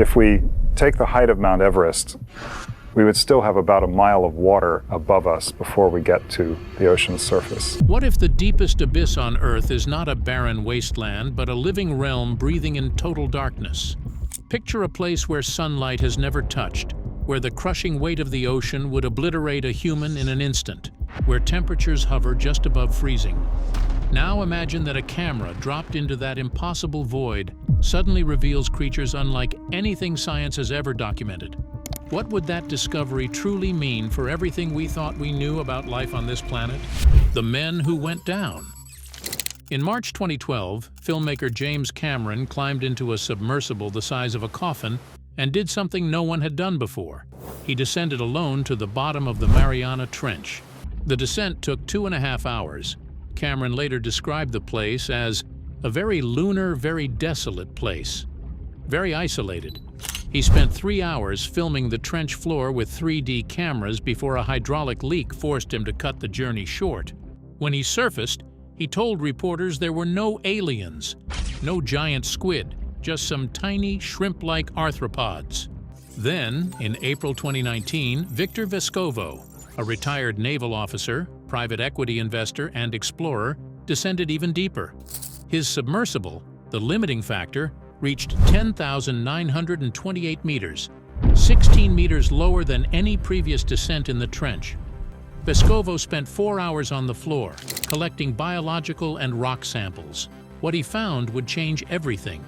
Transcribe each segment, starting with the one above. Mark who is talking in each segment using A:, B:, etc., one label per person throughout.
A: If we take the height of Mount Everest, we would still have about a mile of water above us before we get to the ocean's surface.
B: What if the deepest abyss on Earth is not a barren wasteland, but a living realm breathing in total darkness? Picture a place where sunlight has never touched, where the crushing weight of the ocean would obliterate a human in an instant, where temperatures hover just above freezing. Now imagine that a camera dropped into that impossible void suddenly reveals creatures unlike anything science has ever documented. What would that discovery truly mean for everything we thought we knew about life on this planet? The men who went down. In March 2012, filmmaker James Cameron climbed into a submersible the size of a coffin and did something no one had done before. He descended alone to the bottom of the Mariana Trench. The descent took 2.5 hours. Cameron later described the place as a very lunar, very desolate place, very isolated. He spent 3 hours filming the trench floor with 3D cameras before a hydraulic leak forced him to cut the journey short. When he surfaced, he told reporters there were no aliens, no giant squid, just some tiny shrimp-like arthropods. Then, in April 2019, Victor Vescovo, a retired naval officer, private equity investor, and explorer, descended even deeper. His submersible, the limiting factor, reached 10,928 meters, 16 meters lower than any previous descent in the trench. Vescovo spent 4 hours on the floor, collecting biological and rock samples. What he found would change everything.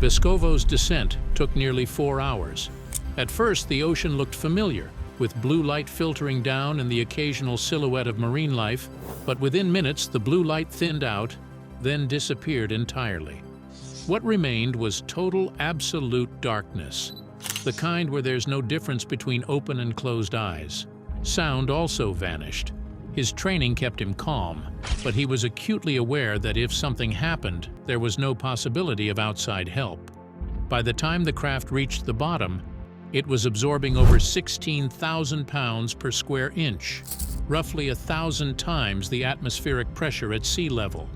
B: Vescovo's descent took nearly 4 hours. At first, the ocean looked familiar, with blue light filtering down and the occasional silhouette of marine life, but within minutes the blue light thinned out, then disappeared entirely. What remained was total, absolute darkness, the kind where there's no difference between open and closed eyes. Sound also vanished. His training kept him calm, but he was acutely aware that if something happened, there was no possibility of outside help. By the time the craft reached the bottom, it was absorbing over 16,000 pounds per square inch, roughly 1,000 times the atmospheric pressure at sea level.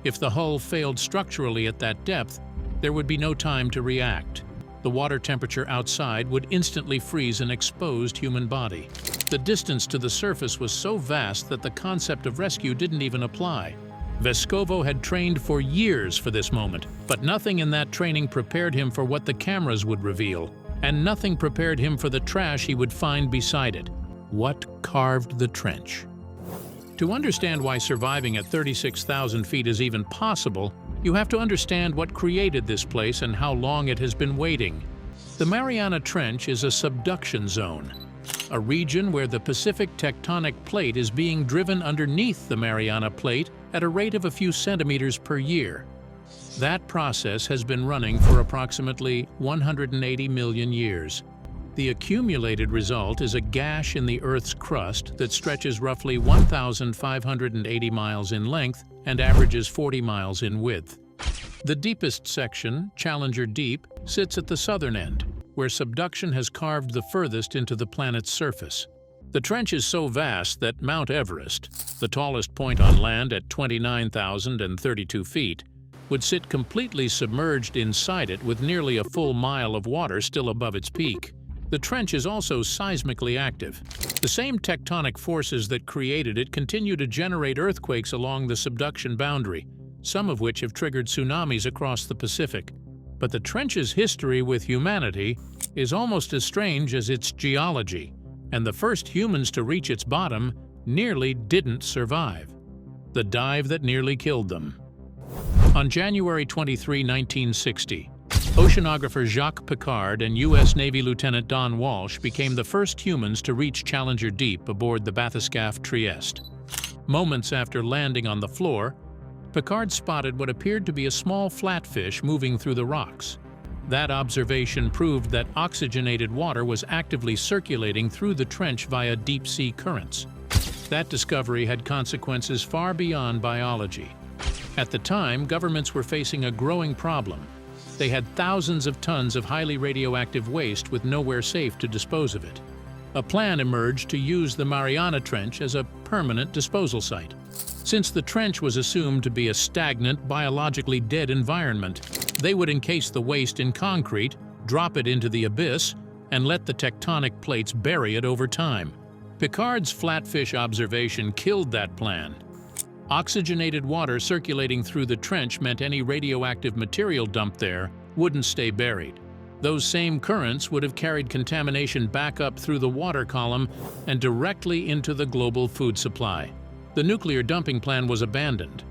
B: If the hull failed structurally at that depth, there would be no time to react. The water temperature outside would instantly freeze an exposed human body. The distance to the surface was so vast that the concept of rescue didn't even apply. Vescovo had trained for years for this moment, but nothing in that training prepared him for what the cameras would reveal, and nothing prepared him for the trash he would find beside it. What carved the trench? To understand why surviving at 36,000 feet is even possible, you have to understand what created this place and how long it has been waiting. The Mariana Trench is a subduction zone, a region where the Pacific tectonic plate is being driven underneath the Mariana Plate at a rate of a few centimeters per year. That process has been running for approximately 180 million years. The accumulated result is a gash in the Earth's crust that stretches roughly 1,580 miles in length and averages 40 miles in width. The deepest section, Challenger Deep, sits at the southern end, where subduction has carved the furthest into the planet's surface. The trench is so vast that Mount Everest, the tallest point on land at 29,032 feet, would sit completely submerged inside it with nearly a full mile of water still above its peak. The trench is also seismically active. The same tectonic forces that created it continue to generate earthquakes along the subduction boundary, some of which have triggered tsunamis across the Pacific. But the trench's history with humanity is almost as strange as its geology, and the first humans to reach its bottom nearly didn't survive. The dive that nearly killed them. On January 23, 1960, oceanographer Jacques Piccard and U.S. Navy Lieutenant Don Walsh became the first humans to reach Challenger Deep aboard the bathyscaphe Trieste. Moments after landing on the floor, Piccard spotted what appeared to be a small flatfish moving through the rocks. That observation proved that oxygenated water was actively circulating through the trench via deep-sea currents. That discovery had consequences far beyond biology. At the time, governments were facing a growing problem. They had thousands of tons of highly radioactive waste with nowhere safe to dispose of it. A plan emerged to use the Mariana Trench as a permanent disposal site. Since the trench was assumed to be a stagnant, biologically dead environment, they would encase the waste in concrete, drop it into the abyss, and let the tectonic plates bury it over time. Picard's flatfish observation killed that plan. Oxygenated water circulating through the trench meant any radioactive material dumped there wouldn't stay buried. Those same currents would have carried contamination back up through the water column and directly into the global food supply. The nuclear dumping plan was abandoned.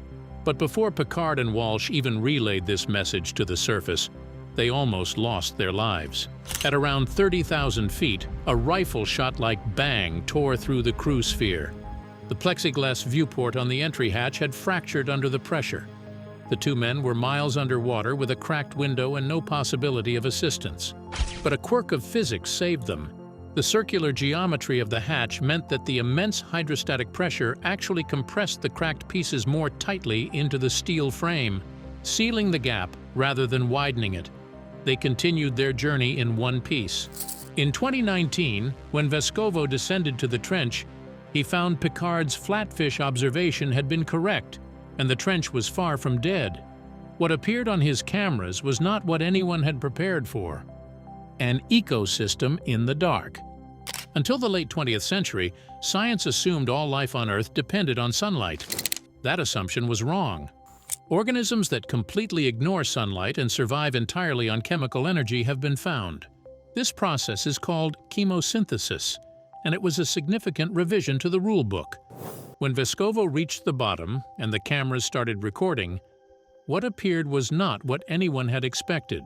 B: But before Picard and Walsh even relayed this message to the surface, they almost lost their lives. At around 30,000 feet, a rifle shot like bang tore through the crew sphere. The plexiglass viewport on the entry hatch had fractured under the pressure. The two men were miles underwater with a cracked window and no possibility of assistance. But a quirk of physics saved them. The circular geometry of the hatch meant that the immense hydrostatic pressure actually compressed the cracked pieces more tightly into the steel frame, sealing the gap rather than widening it. They continued their journey in one piece. In 2019, when Vescovo descended to the trench, he found Picard's flatfish observation had been correct, and the trench was far from dead. What appeared on his cameras was not what anyone had prepared for: an ecosystem in the dark. Until the late 20th century, science assumed all life on Earth depended on sunlight. That assumption was wrong. Organisms that completely ignore sunlight and survive entirely on chemical energy have been found. This process is called chemosynthesis, and it was a significant revision to the rulebook. When Vescovo reached the bottom and the cameras started recording, what appeared was not what anyone had expected.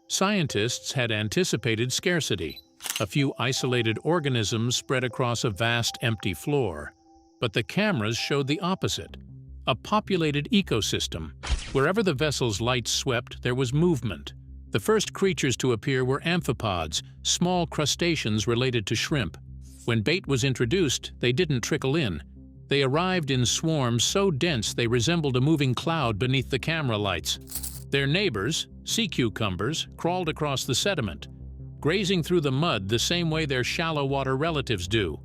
B: Scientists had anticipated scarcity, a few isolated organisms spread across a vast empty floor. But the cameras showed the opposite: a populated ecosystem. Wherever the vessel's light swept, there was movement. The first creatures to appear were amphipods, small crustaceans related to shrimp. When bait was introduced, they didn't trickle in. They arrived in swarms so dense they resembled a moving cloud beneath the camera lights. Their neighbors, sea cucumbers, crawled across the sediment, grazing through the mud the same way their shallow water relatives do.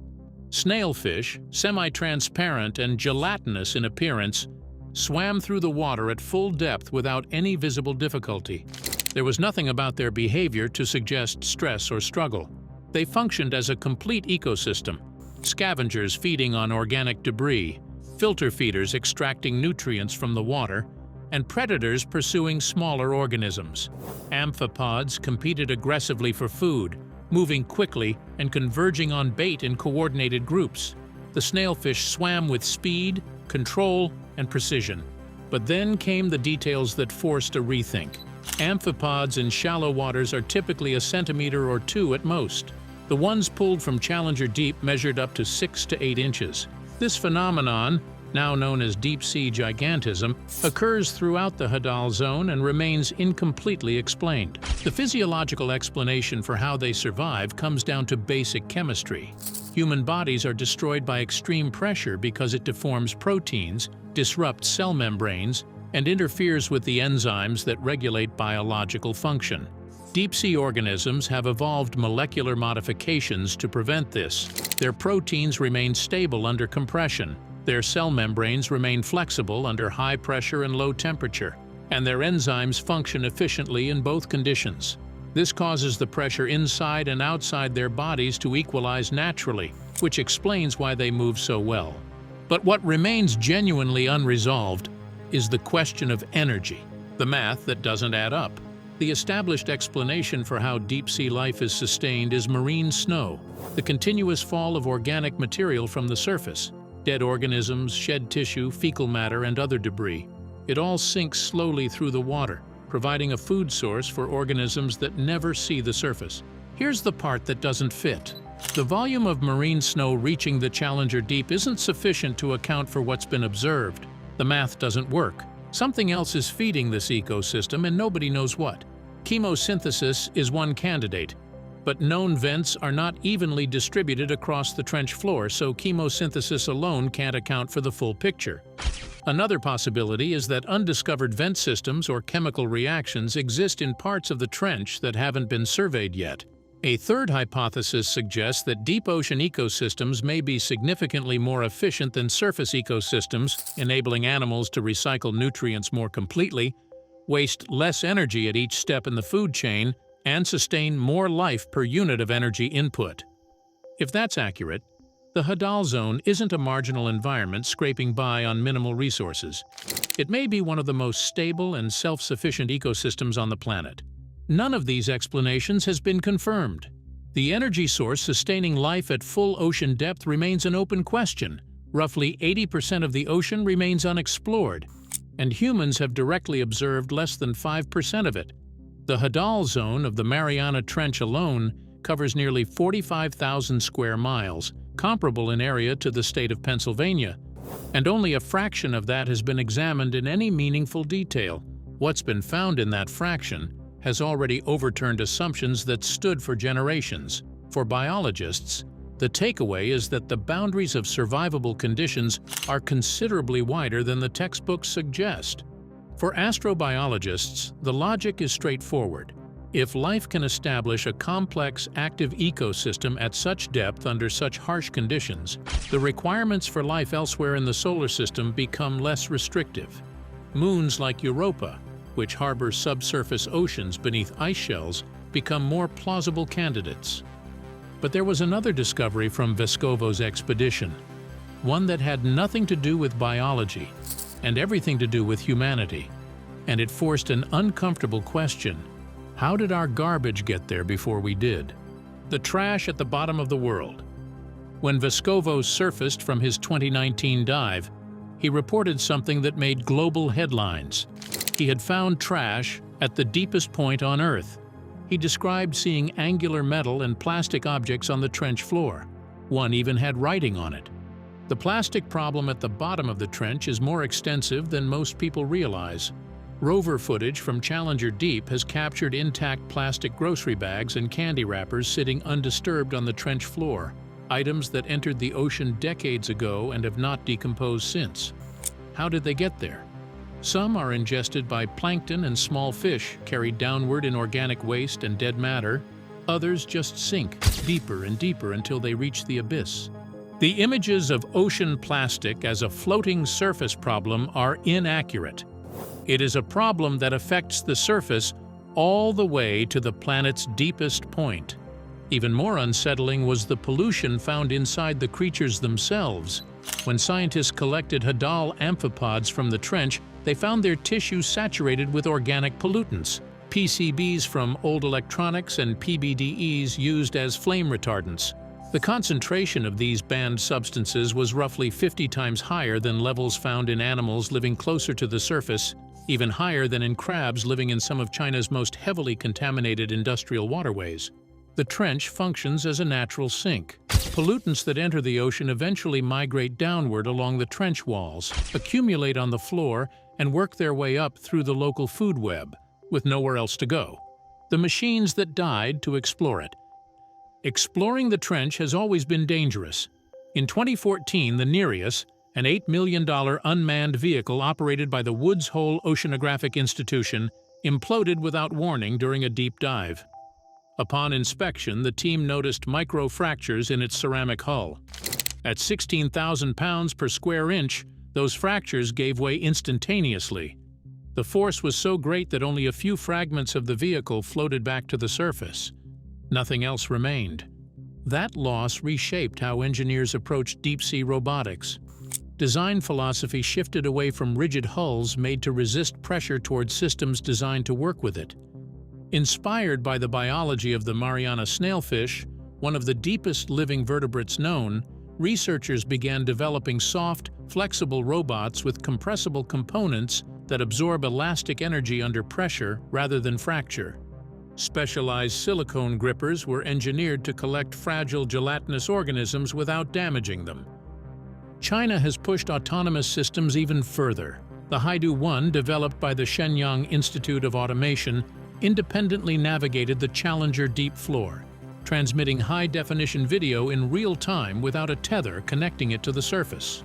B: Snailfish, semi-transparent and gelatinous in appearance, swam through the water at full depth without any visible difficulty. There was nothing about their behavior to suggest stress or struggle. They functioned as a complete ecosystem: scavengers feeding on organic debris, filter feeders extracting nutrients from the water, and predators pursuing smaller organisms. Amphipods competed aggressively for food, moving quickly and converging on bait in coordinated groups. The snailfish swam with speed, control, and precision. But then came the details that forced a rethink. Amphipods in shallow waters are typically a centimeter or two at most. The ones pulled from Challenger Deep measured up to 6 to 8 inches. This phenomenon, now known as deep-sea gigantism, occurs throughout the Hadal Zone and remains incompletely explained. The physiological explanation for how they survive comes down to basic chemistry. Human bodies are destroyed by extreme pressure because it deforms proteins, disrupts cell membranes, and interferes with the enzymes that regulate biological function. Deep-sea organisms have evolved molecular modifications to prevent this. Their proteins remain stable under compression. Their cell membranes remain flexible under high pressure and low temperature, and their enzymes function efficiently in both conditions. This causes the pressure inside and outside their bodies to equalize naturally, which explains why they move so well. But what remains genuinely unresolved is the question of energy, the math that doesn't add up. The established explanation for how deep-sea life is sustained is marine snow, the continuous fall of organic material from the surface. Dead organisms, shed tissue, fecal matter, and other debris. It all sinks slowly through the water, providing a food source for organisms that never see the surface. Here's the part that doesn't fit. The volume of marine snow reaching the Challenger Deep isn't sufficient to account for what's been observed. The math doesn't work. Something else is feeding this ecosystem and nobody knows what. Chemosynthesis is one candidate, but known vents are not evenly distributed across the trench floor, so chemosynthesis alone can't account for the full picture. Another possibility is that undiscovered vent systems or chemical reactions exist in parts of the trench that haven't been surveyed yet. A third hypothesis suggests that deep ocean ecosystems may be significantly more efficient than surface ecosystems, enabling animals to recycle nutrients more completely, waste less energy at each step in the food chain, and sustain more life per unit of energy input. If that's accurate, the Hadal Zone isn't a marginal environment scraping by on minimal resources. It may be one of the most stable and self-sufficient ecosystems on the planet. None of these explanations has been confirmed. The energy source sustaining life at full ocean depth remains an open question. Roughly 80% of the ocean remains unexplored, and humans have directly observed less than 5% of it. The Hadal Zone of the Mariana Trench alone covers nearly 45,000 square miles, comparable in area to the state of Pennsylvania, and only a fraction of that has been examined in any meaningful detail. What's been found in that fraction has already overturned assumptions that stood for generations. For biologists, the takeaway is that the boundaries of survivable conditions are considerably wider than the textbooks suggest. For astrobiologists, the logic is straightforward. If life can establish a complex, active ecosystem at such depth under such harsh conditions, the requirements for life elsewhere in the solar system become less restrictive. Moons like Europa, which harbor subsurface oceans beneath ice shells, become more plausible candidates. But there was another discovery from Vescovo's expedition, one that had nothing to do with biology and everything to do with humanity. And it forced an uncomfortable question. How did our garbage get there before we did? The trash at the bottom of the world. When Vescovo surfaced from his 2019 dive, he reported something that made global headlines. He had found trash at the deepest point on Earth. He described seeing angular metal and plastic objects on the trench floor. One even had writing on it. The plastic problem at the bottom of the trench is more extensive than most people realize. Rover footage from Challenger Deep has captured intact plastic grocery bags and candy wrappers sitting undisturbed on the trench floor, items that entered the ocean decades ago and have not decomposed since. How did they get there? Some are ingested by plankton and small fish carried downward in organic waste and dead matter. Others just sink deeper and deeper until they reach the abyss. The images of ocean plastic as a floating surface problem are inaccurate. It is a problem that affects the surface all the way to the planet's deepest point. Even more unsettling was the pollution found inside the creatures themselves. When scientists collected Hadal amphipods from the trench, they found their tissue saturated with organic pollutants, PCBs from old electronics and PBDEs used as flame retardants. The concentration of these banned substances was roughly 50 times higher than levels found in animals living closer to the surface, even higher than in crabs living in some of China's most heavily contaminated industrial waterways. The trench functions as a natural sink. Pollutants that enter the ocean eventually migrate downward along the trench walls, accumulate on the floor, and work their way up through the local food web, with nowhere else to go. The machines that died to explore it. Exploring the trench has always been dangerous. In 2014, the Nereus, an $8 million unmanned vehicle operated by the Woods Hole Oceanographic Institution, imploded without warning during a deep dive. Upon inspection, the team noticed microfractures in its ceramic hull. At 16,000 pounds per square inch, those fractures gave way instantaneously. The force was so great that only a few fragments of the vehicle floated back to the surface. Nothing else remained. That loss reshaped how engineers approached deep-sea robotics. Design philosophy shifted away from rigid hulls made to resist pressure towards systems designed to work with it. Inspired by the biology of the Mariana snailfish, one of the deepest living vertebrates known, researchers began developing soft, flexible robots with compressible components that absorb elastic energy under pressure rather than fracture. Specialized silicone grippers were engineered to collect fragile gelatinous organisms without damaging them. China has pushed autonomous systems even further. The Haidu-1, developed by the Shenyang Institute of Automation, independently navigated the Challenger Deep floor, transmitting high-definition video in real time without a tether connecting it to the surface.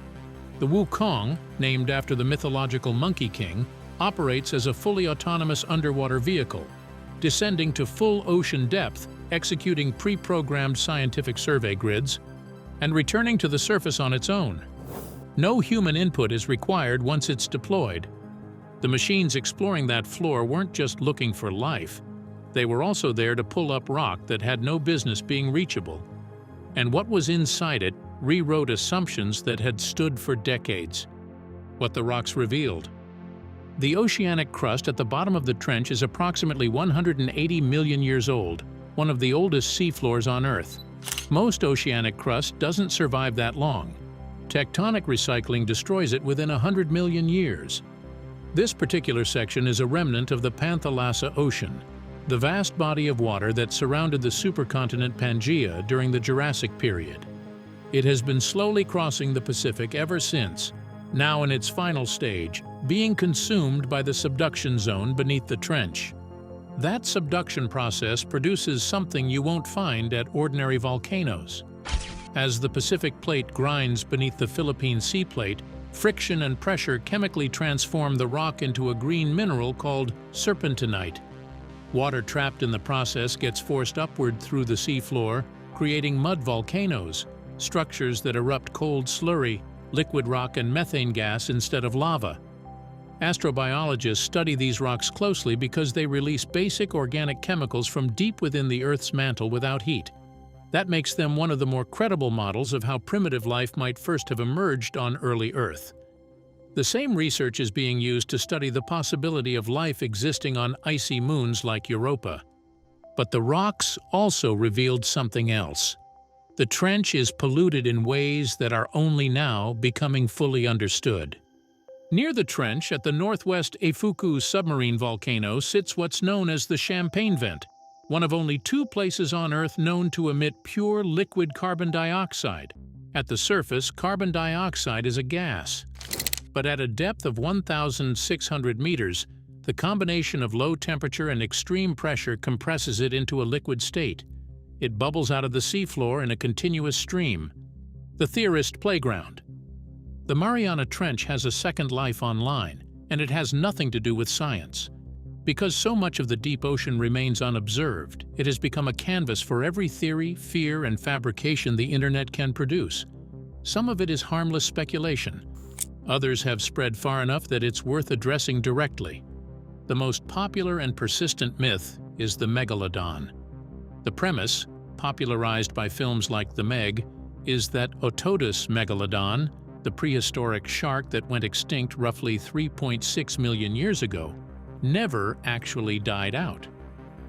B: The Wukong, named after the mythological Monkey King, operates as a fully autonomous underwater vehicle, descending to full ocean depth, executing pre-programmed scientific survey grids, and returning to the surface on its own. No human input is required once it's deployed. The machines exploring that floor weren't just looking for life. They were also there to pull up rock that had no business being reachable. And what was inside it rewrote assumptions that had stood for decades. What the rocks revealed. The oceanic crust at the bottom of the trench is approximately 180 million years old, one of the oldest seafloors on Earth. Most oceanic crust doesn't survive that long. Tectonic recycling destroys it within 100 million years. This particular section is a remnant of the Panthalassa Ocean, the vast body of water that surrounded the supercontinent Pangaea during the Jurassic period. It has been slowly crossing the Pacific ever since, now in its final stage, being consumed by the subduction zone beneath the trench. That subduction process produces something you won't find at ordinary volcanoes. As the Pacific plate grinds beneath the Philippine Sea plate, friction and pressure chemically transform the rock into a green mineral called serpentinite. Water trapped in the process gets forced upward through the seafloor, creating mud volcanoes, structures that erupt cold slurry, liquid rock and methane gas instead of lava. Astrobiologists study these rocks closely because they release basic organic chemicals from deep within the Earth's mantle without heat. That makes them one of the more credible models of how primitive life might first have emerged on early Earth. The same research is being used to study the possibility of life existing on icy moons like Europa. But the rocks also revealed something else. The trench is polluted in ways that are only now becoming fully understood. Near the trench at the northwest Eifuku submarine volcano sits what's known as the Champagne Vent, one of only 2 places on Earth known to emit pure liquid carbon dioxide. At the surface, carbon dioxide is a gas. But at a depth of 1,600 meters, the combination of low temperature and extreme pressure compresses it into a liquid state. It bubbles out of the seafloor in a continuous stream. The theorist playground. The Mariana Trench has a second life online, and it has nothing to do with science. Because so much of the deep ocean remains unobserved, it has become a canvas for every theory, fear, and fabrication the internet can produce. Some of it is harmless speculation. Others have spread far enough that it's worth addressing directly. The most popular and persistent myth is the megalodon. The premise, popularized by films like The Meg, is that Otodus megalodon, the prehistoric shark that went extinct roughly 3.6 million years ago, never actually died out.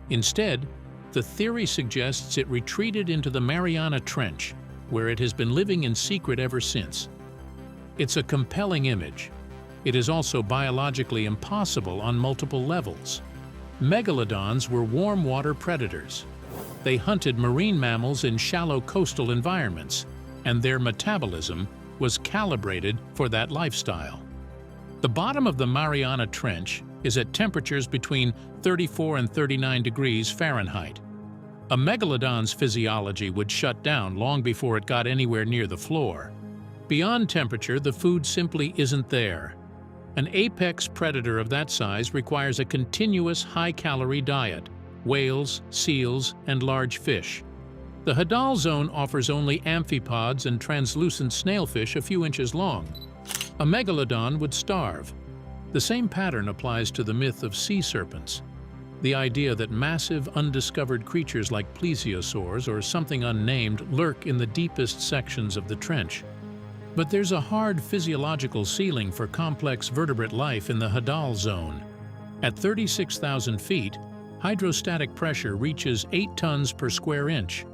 B: Instead, the theory suggests it retreated into the Mariana Trench, where it has been living in secret ever since. It's a compelling image. It is also biologically impossible on multiple levels. Megalodons were warm water predators. They hunted marine mammals in shallow coastal environments, and their metabolism was calibrated for that lifestyle. The bottom of the Mariana Trench is at temperatures between 34 and 39 degrees Fahrenheit. A megalodon's physiology would shut down long before it got anywhere near the floor. Beyond temperature, the food simply isn't there. An apex predator of that size requires a continuous high-calorie diet: whales, seals, and large fish. The Hadal zone offers only amphipods and translucent snailfish a few inches long. A megalodon would starve. The same pattern applies to the myth of sea serpents. The idea that massive, undiscovered creatures like plesiosaurs or something unnamed lurk in the deepest sections of the trench. But there's a hard physiological ceiling for complex vertebrate life in the Hadal zone. At 36,000 feet, hydrostatic pressure reaches 8 tons per square inch.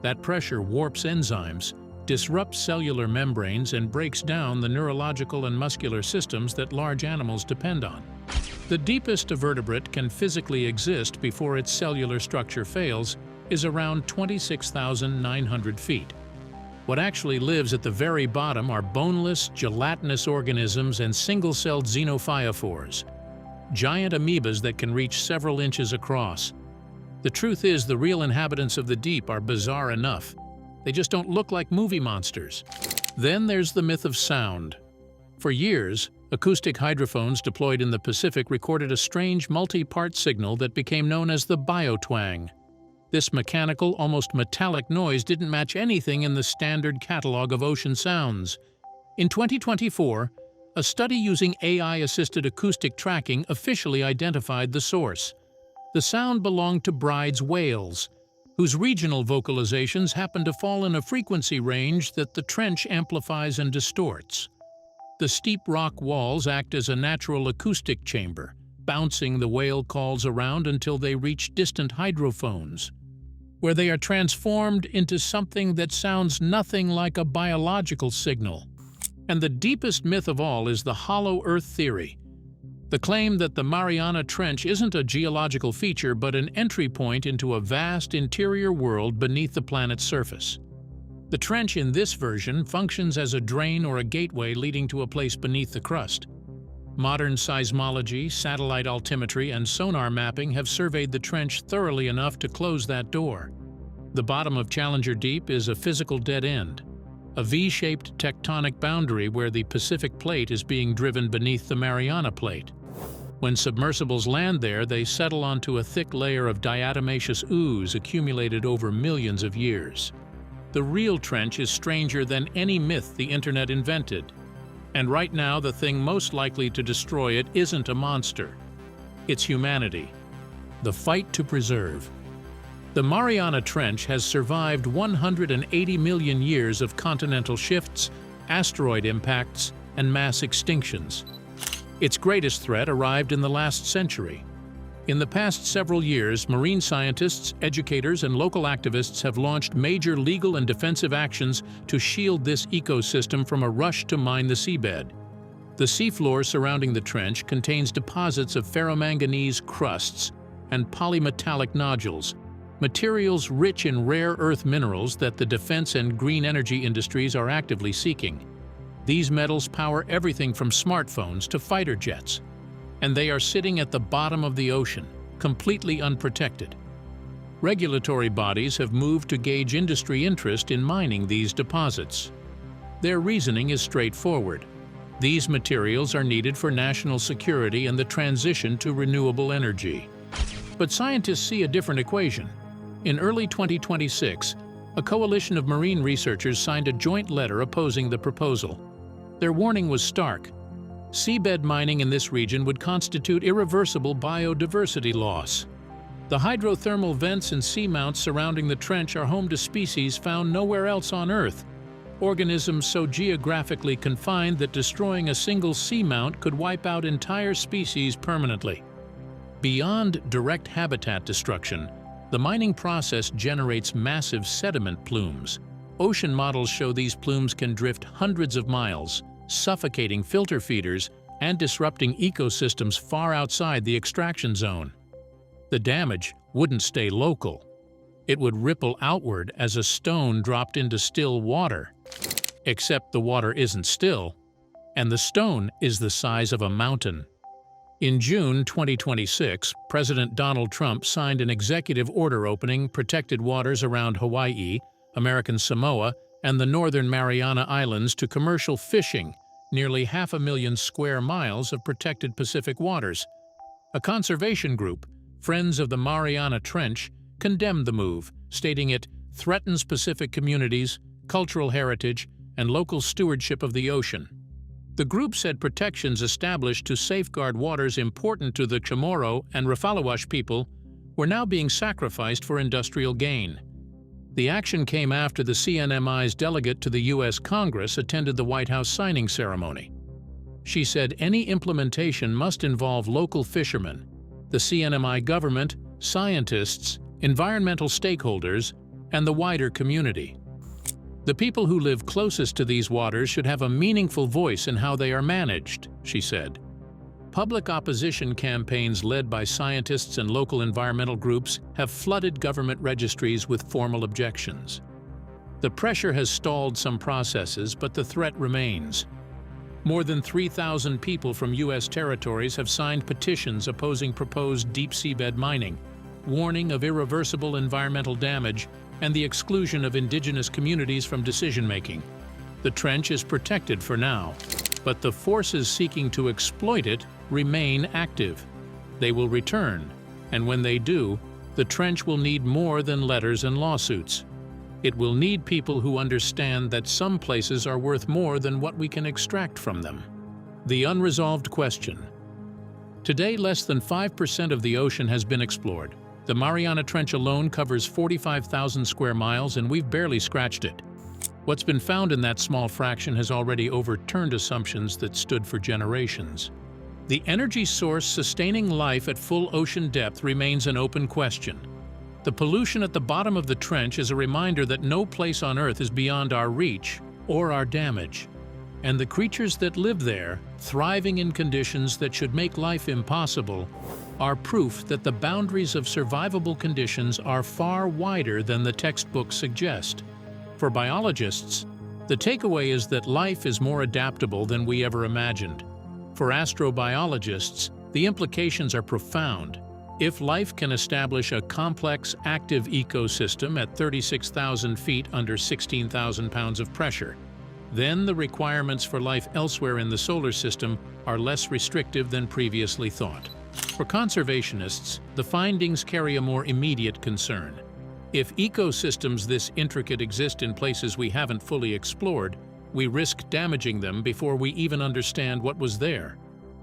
B: That pressure warps enzymes, disrupts cellular membranes, and breaks down the neurological and muscular systems that large animals depend on. The deepest a vertebrate can physically exist before its cellular structure fails is around 26,900 feet. What actually lives at the very bottom are boneless, gelatinous organisms and single-celled xenophyophores, giant amoebas that can reach several inches across. The truth is, the real inhabitants of the deep are bizarre enough. They just don't look like movie monsters. Then there's the myth of sound. For years, acoustic hydrophones deployed in the Pacific recorded a strange multi-part signal that became known as the biotwang. This mechanical, almost metallic noise didn't match anything in the standard catalog of ocean sounds. In 2024, a study using AI-assisted acoustic tracking officially identified the source. The sound belonged to bride's wails, whose regional vocalizations happen to fall in a frequency range that the trench amplifies and distorts. The steep rock walls act as a natural acoustic chamber, bouncing the wail calls around until they reach distant hydrophones, where they are transformed into something that sounds nothing like a biological signal. And the deepest myth of all is the hollow earth theory, the claim that the Mariana Trench isn't a geological feature but an entry point into a vast interior world beneath the planet's surface. The trench in this version functions as a drain or a gateway leading to a place beneath the crust. Modern seismology, satellite altimetry, and sonar mapping have surveyed the trench thoroughly enough to close that door. The bottom of Challenger Deep is a physical dead end, a V-shaped tectonic boundary where the Pacific Plate is being driven beneath the Mariana Plate. When submersibles land there, they settle onto a thick layer of diatomaceous ooze accumulated over millions of years. The real trench is stranger than any myth the internet invented. And right now, the thing most likely to destroy it isn't a monster. It's humanity. The fight to preserve. The Mariana Trench has survived 180 million years of continental shifts, asteroid impacts, and mass extinctions. Its greatest threat arrived in the last century. In the past several years, marine scientists, educators, and local activists have launched major legal and defensive actions to shield this ecosystem from a rush to mine the seabed. The seafloor surrounding the trench contains deposits of ferromanganese crusts and polymetallic nodules, materials rich in rare earth minerals that the defense and green energy industries are actively seeking. These metals power everything from smartphones to fighter jets, and they are sitting at the bottom of the ocean, completely unprotected. Regulatory bodies have moved to gauge industry interest in mining these deposits. Their reasoning is straightforward. These materials are needed for national security and the transition to renewable energy. But scientists see a different equation. In early 2026, a coalition of marine researchers signed a joint letter opposing the proposal. Their warning was stark. Seabed mining in this region would constitute irreversible biodiversity loss. The hydrothermal vents and seamounts surrounding the trench are home to species found nowhere else on Earth, organisms so geographically confined that destroying a single seamount could wipe out entire species permanently. Beyond direct habitat destruction, the mining process generates massive sediment plumes. Ocean models show these plumes can drift hundreds of miles, suffocating filter feeders and disrupting ecosystems far outside the extraction zone. The damage wouldn't stay local. It would ripple outward as a stone dropped into still water. Except the water isn't still, and the stone is the size of a mountain. In June 2026, President Donald Trump signed an executive order opening protected waters around Hawaii, American Samoa, and the Northern Mariana Islands to commercial fishing, nearly 500,000 square miles of protected Pacific waters. A conservation group, Friends of the Mariana Trench, condemned the move, stating it threatens Pacific communities, cultural heritage, and local stewardship of the ocean. The group said protections established to safeguard waters important to the Chamorro and Rafalawash people were now being sacrificed for industrial gain. The action came after the CNMI's delegate to the U.S. Congress attended the White House signing ceremony. She said any implementation must involve local fishermen, the CNMI government, scientists, environmental stakeholders, and the wider community. The people who live closest to these waters should have a meaningful voice in how they are managed, she said. Public opposition campaigns led by scientists and local environmental groups have flooded government registries with formal objections. The pressure has stalled some processes, but the threat remains. More than 3,000 people from U.S. territories have signed petitions opposing proposed deep seabed mining, warning of irreversible environmental damage and the exclusion of indigenous communities from decision-making. The trench is protected for now, but the forces seeking to exploit it remain active. They will return, and when they do, the trench will need more than letters and lawsuits. It will need people who understand that some places are worth more than what we can extract from them. The unresolved question: Today, less than 5% of the ocean has been explored. The Mariana Trench alone covers 45,000 square miles, and we've barely scratched it. What's been found in that small fraction has already overturned assumptions that stood for generations. The energy source sustaining life at full ocean depth remains an open question. The pollution at the bottom of the trench is a reminder that no place on Earth is beyond our reach or our damage. And the creatures that live there, thriving in conditions that should make life impossible, are proof that the boundaries of survivable conditions are far wider than the textbooks suggest. For biologists, the takeaway is that life is more adaptable than we ever imagined. For astrobiologists, the implications are profound. If life can establish a complex, active ecosystem at 36,000 feet under 16,000 pounds of pressure, then the requirements for life elsewhere in the solar system are less restrictive than previously thought. For conservationists, the findings carry a more immediate concern. If ecosystems this intricate exist in places we haven't fully explored, we risk damaging them before we even understand what was there.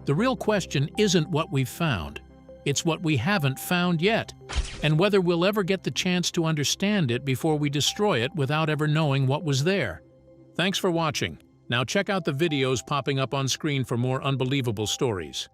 B: The real question isn't what we've found, it's what we haven't found yet, and whether we'll ever get the chance to understand it before we destroy it without ever knowing what was there. Thanks for watching. Now check out the videos popping up on screen for more unbelievable stories.